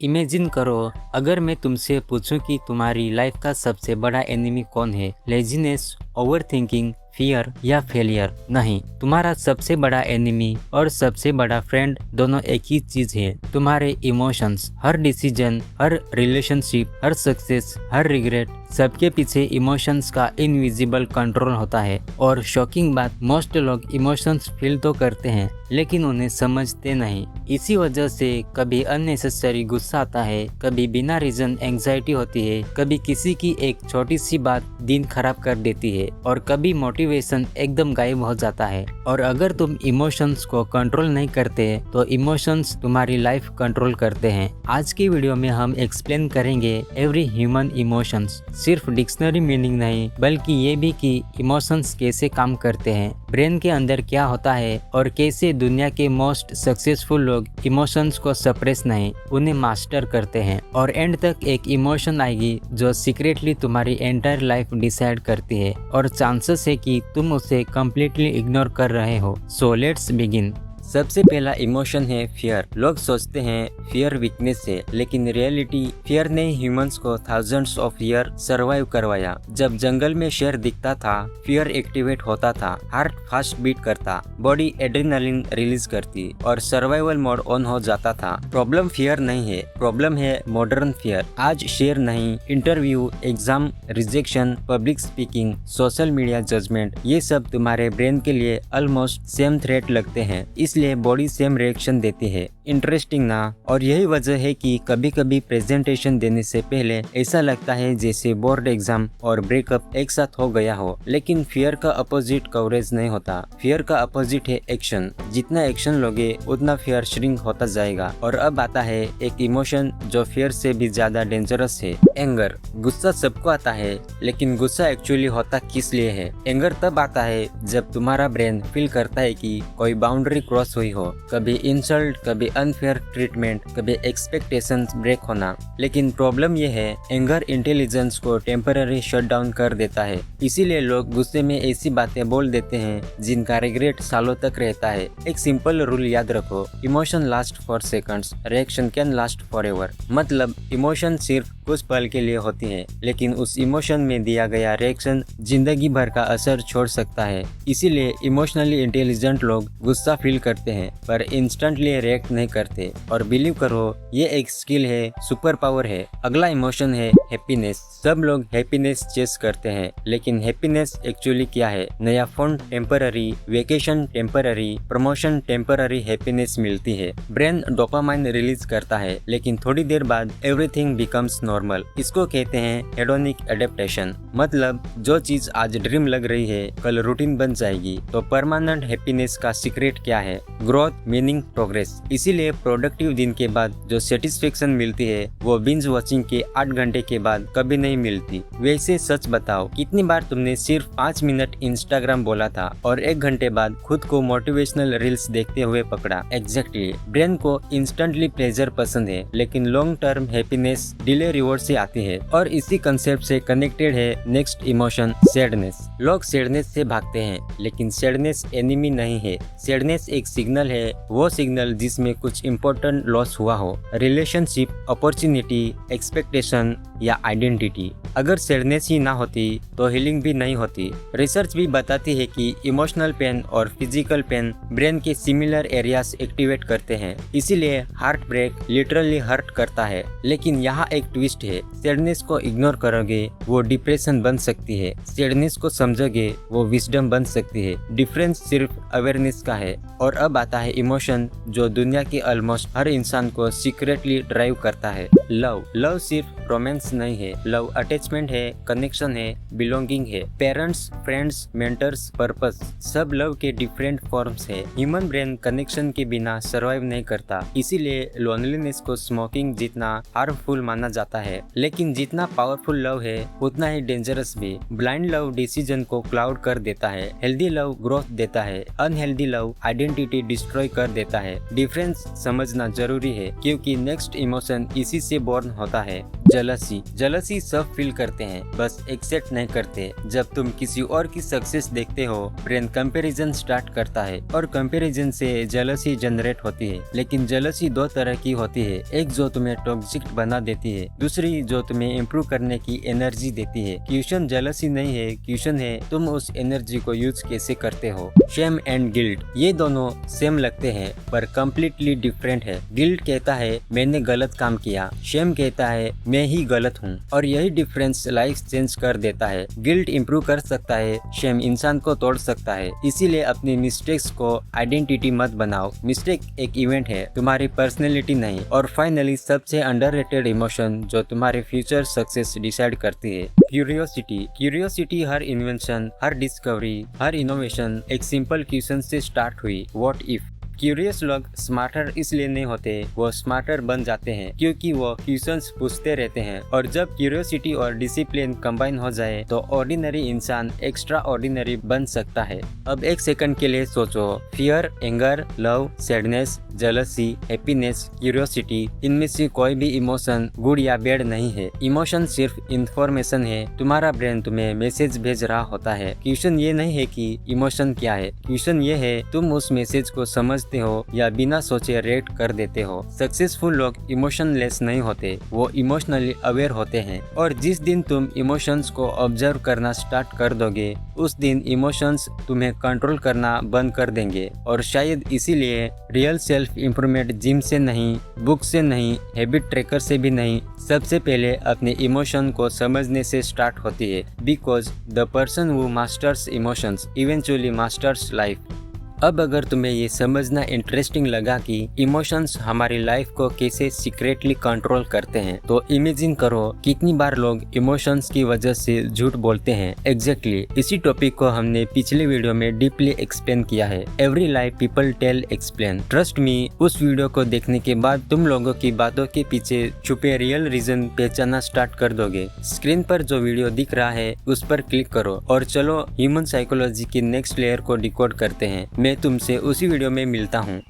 Imagine करो, अगर मैं तुमसे पूछूं कि तुम्हारी लाइफ का सबसे बड़ा एनिमी कौन है? लेजीनेस, ओवरथिंकिंग, फियर या फेलियर? नहीं, तुम्हारा सबसे बड़ा एनिमी और सबसे बड़ा फ्रेंड दोनों एक ही चीज है, तुम्हारे इमोशंस। हर डिसीजन, हर रिलेशनशिप, हर सक्सेस, हर रिग्रेट, सबके पीछे इमोशंस का इनविजिबल कंट्रोल होता है। और शॉकिंग बात, मोस्ट लोग इमोशंस फील तो करते हैं लेकिन उन्हें समझते नहीं। इसी वजह से कभी अननेसेसरी गुस्सा आता है, कभी बिना रीजन एंजाइटी होती है, कभी किसी की एक छोटी सी बात दिन खराब कर देती है और कभी मोटिवेशन एकदम गायब हो जाता है। और अगर तुम इमोशंस को कंट्रोल नहीं करते तो इमोशंस तुम्हारी लाइफ कंट्रोल करते हैं। आज की वीडियो में हम एक्सप्लेन करेंगे एवरी ह्यूमन इमोशंस, सिर्फ डिक्शनरी मीनिंग नहीं बल्कि ये भी कि इमोशंस कैसे काम करते हैं, ब्रेन के अंदर क्या होता है और कैसे दुनिया के मोस्ट सक्सेसफुल लोग इमोशंस को सप्रेस नहीं, उन्हें मास्टर करते हैं। और एंड तक एक इमोशन आएगी जो सीक्रेटली तुम्हारी एंटायर लाइफ डिसाइड करती है और चांसेस है कि तुम उसे कम्प्लीटली इग्नोर कर रहे हो। So let's begin. सबसे पहला इमोशन है फियर। लोग सोचते हैं फियर वीकनेस है, लेकिन रियलिटी फियर ने ह्यूमंस को थाउजेंड्स ऑफ ईयर सरवाइव करवाया। जब जंगल में शेर दिखता था, फियर एक्टिवेट होता था, हार्ट फास्ट बीट करता, बॉडी एड्रेनालिन रिलीज करती और सर्वाइवल मोड ऑन हो जाता था। प्रॉब्लम फियर नहीं है, प्रॉब्लम है मॉडर्न फियर। आज शेर नहीं, interview, exam, rejection, public speaking, social media judgement, ये सब तुम्हारे ब्रेन के लिए ऑलमोस्ट सेम थ्रेट लगते हैं, इसलिए बॉडी सेम रिएक्शन देती है। इंटरेस्टिंग ना? और यही वजह है कि कभी कभी प्रेजेंटेशन देने से पहले ऐसा लगता है जैसे बोर्ड एग्जाम और ब्रेकअप एक साथ हो गया हो। लेकिन फियर का अपोजिट कवरेज नहीं होता। फियर का अपोजिट है एक्शन। जितना एक्शन लोगे उतना फियर श्रिंक होता जाएगा। और अब आता है एक इमोशन जो फियर से भी ज्यादा डेंजरस है, एंगर। गुस्सा सबको आता है, लेकिन गुस्सा एक्चुअली होता किस लिए है? एंगर तब आता है जब तुम्हारा ब्रेन फील करता है कि कोई बाउंड्री क्रॉस हुई हो, कभी इंसल्ट, कभी अनफेयर ट्रीटमेंट, कभी एक्सपेक्टेशंस ब्रेक होना। लेकिन प्रॉब्लम यह है, एंगर इंटेलिजेंस को टेम्पररी शट डाउन कर देता है। इसीलिए लोग गुस्से में ऐसी बातें बोल देते हैं जिनका रिग्रेट सालों तक रहता है। एक सिंपल रूल याद रखो, emotion last for seconds, reaction can last for ever. मतलब इमोशन सिर्फ कुछ पल के लिए होती है, लेकिन उस इमोशन में दिया गया रिएक्शन जिंदगी भर का असर छोड़ सकता है। इसीलिए इमोशनली इंटेलिजेंट लोग गुस्सा फील करते हैं पर इंस्टेंटली रिएक्ट नहीं करते। और बिलीव करो, ये एक स्किल है, सुपर पावर है। अगला इमोशन है हैप्पीनेस। सब लोग हैप्पीनेस चेस करते हैं, लेकिन हैप्पीनेस एक्चुअली क्या है? नया phone temporary, vacation temporary, promotion temporary happiness मिलती है। ब्रेन डोपामाइन रिलीज करता है, लेकिन थोड़ी देर बाद एवरीथिंग बिकम्स नॉर्मल। इसको कहते हैं हेडोनिक एडेप्टेशन। मतलब जो चीज आज ड्रीम लग रही है कल रूटीन बन जाएगी। तो परमानेंट हैप्पीनेस का सीक्रेट क्या है? Growth, meaning, progress. इसीलिए प्रोडक्टिव दिन के बाद जो सेटिस्फेक्शन मिलती है वो बिंज वॉचिंग के 8 घंटे के बाद कभी नहीं मिलती। वैसे सच बताओ, कितनी बार तुमने सिर्फ 5 मिनट इंस्टाग्राम बोला था और 1 घंटे बाद खुद को मोटिवेशनल रील्स देखते हुए पकड़ा? एग्जैक्टली। ब्रेन को इंस्टेंटली प्लेजर पसंद है, लेकिन long term happiness delay reward से आती है। और इसी कंसेप्ट से कनेक्टेड है नेक्स्ट इमोशन, सैडनेस। लोग सैडनेस से भागते हैं, लेकिन सैडनेस एनिमी नहीं है। सैडनेस एक सिग्नल है, वो सिग्नल जिसमें कुछ इम्पोर्टेंट लॉस हुआ हो, रिलेशनशिप, अपॉर्चुनिटी, एक्सपेक्टेशन या आइडेंटिटी। अगर सैडनेस ही ना होती तो हीलिंग भी नहीं होती। रिसर्च भी बताती है कि इमोशनल पेन और फिजिकल पेन ब्रेन के सिमिलर एरियाज एक्टिवेट करते हैं। इसीलिए हार्ट ब्रेक लिटरली हर्ट करता है। लेकिन यहाँ एक ट्विस्ट है, सैडनेस को इग्नोर करोगे वो डिप्रेशन बन सकती है, सैडनेस को समझोगे वो विजडम बन सकती है। डिफरेंस सिर्फ अवेयरनेस का है। और अब आता है इमोशन जो दुनिया के ऑलमोस्ट हर इंसान को सीक्रेटली ड्राइव करता है, लव। लव सिर्फ रोमांस नहीं है, लव अटैचमेंट है, कनेक्शन है, बिलोंगिंग है। पेरेंट्स, फ्रेंड्स, मेंटर्स, पर्पस, सब लव के डिफरेंट फॉर्म्स है। ह्यूमन ब्रेन कनेक्शन के बिना सर्वाइव नहीं करता। इसीलिए लोनलीनेस को स्मोकिंग जितना हार्मफुल माना जाता है, लेकिन जितना पावरफुल लव है उतना ही डेंजरस भी। ब्लाइंड लव डिसीजन को क्लाउड कर देता है, हेल्दी लव ग्रोथ देता है, अनहेल्दी लव आइडेंटिटी डिस्ट्रॉय कर देता है। डिफरेंस समझना जरूरी है, क्योंकि नेक्स्ट इमोशन इसी से बॉर्न होता है। जलसी सब फील करते हैं, बस एक्सेप्ट नहीं करते। जब तुम किसी और की सक्सेस देखते हो, ब्रेन कंपैरिजन स्टार्ट करता है और कंपैरिजन से जलसी जनरेट होती है। लेकिन जलसी दो तरह की होती है, एक जो तुम्हें टॉक्सिक बना देती है, दूसरी जो तुम्हें इम्प्रूव करने की एनर्जी देती है। क्वेश्चन जलसी नहीं है, क्वेश्चन है तुम उस एनर्जी को यूज कैसे करते हो। शेम एंड गिल्ट, ये दोनों सेम लगते हैं पर कम्प्लीटली डिफरेंट है। गिल्ट कहता है मैंने गलत काम किया, शेम कहता है मैं ही गलत हूँ, और यही डिफरेंस लाइफ चेंज कर देता है। गिल्ट इम्प्रूव कर सकता है, शेम इंसान को तोड़ सकता है। इसीलिए अपनी मिस्टेक्स को आइडेंटिटी मत बनाओ। मिस्टेक एक इवेंट है, तुम्हारी पर्सनैलिटी नहीं। और फाइनली सबसे अंडररेटेड इमोशन जो तुम्हारे फ्यूचर सक्सेस डिसाइड करती है, क्यूरियोसिटी हर इन्वेंशन, हर डिस्कवरी, हर इनोवेशन एक सिंपल क्वेश्चन से स्टार्ट हुई, व्हाट इफ। क्यूरियस लोग स्मार्टर इसलिए नहीं होते, वो स्मार्टर बन जाते हैं क्योंकि वो क्वेश्चंस पूछते रहते हैं। और जब क्यूरियोसिटी और डिसिप्लिन कंबाइन हो जाए तो ऑर्डिनरी इंसान एक्स्ट्रा ऑर्डिनरी बन सकता है। अब एक सेकंड के लिए सोचो, fear, anger, love, sadness, jealousy, happiness, curiosity, इनमें से कोई भी इमोशन गुड या बैड नहीं है। इमोशन सिर्फ इंफॉर्मेशन है, तुम्हारा ब्रेन तुम्हें मैसेज भेज रहा होता है। क्वेश्चन ये नहीं है कि इमोशन क्या है, क्वेश्चन ये है तुम उस मैसेज को समझते हो या बिना सोचे रिएक्ट कर देते हो। सक्सेसफुल लोग इमोशनलेस नहीं होते, वो इमोशनली अवेयर होते हैं। और जिस दिन तुम इमोशंस को ऑब्जर्व करना स्टार्ट कर दोगे, उस दिन इमोशंस तुम्हें कंट्रोल करना बंद कर देंगे। और शायद इसीलिए रियल सेल्फ इम्प्रूवमेंट जिम से नहीं, बुक से नहीं, हैबिट ट्रैकर से भी नहीं, सबसे पहले अपने इमोशन को समझने से स्टार्ट होती है। Because the person who masters emotions eventually masters life. अब अगर तुम्हें ये समझना इंटरेस्टिंग लगा कि इमोशंस हमारी लाइफ को कैसे सीक्रेटली कंट्रोल करते हैं, तो इमेजिन करो कितनी बार लोग इमोशंस की वजह से झूठ बोलते हैं। एग्जैक्टली इसी टॉपिक को हमने पिछले वीडियो में डीपली एक्सप्लेन किया है। Every life people tell explain. Trust me, उस वीडियो को देखने के बाद तुम लोगों की बातों के पीछे छुपे रियल रीजन पहचानना स्टार्ट कर दोगे। स्क्रीन पर जो वीडियो दिख रहा है उस पर क्लिक करो और चलो ह्यूमन साइकोलॉजी की नेक्स्ट लेयर को डिकोड करते हैं। मैं तुमसे उसी वीडियो में मिलता हूँ।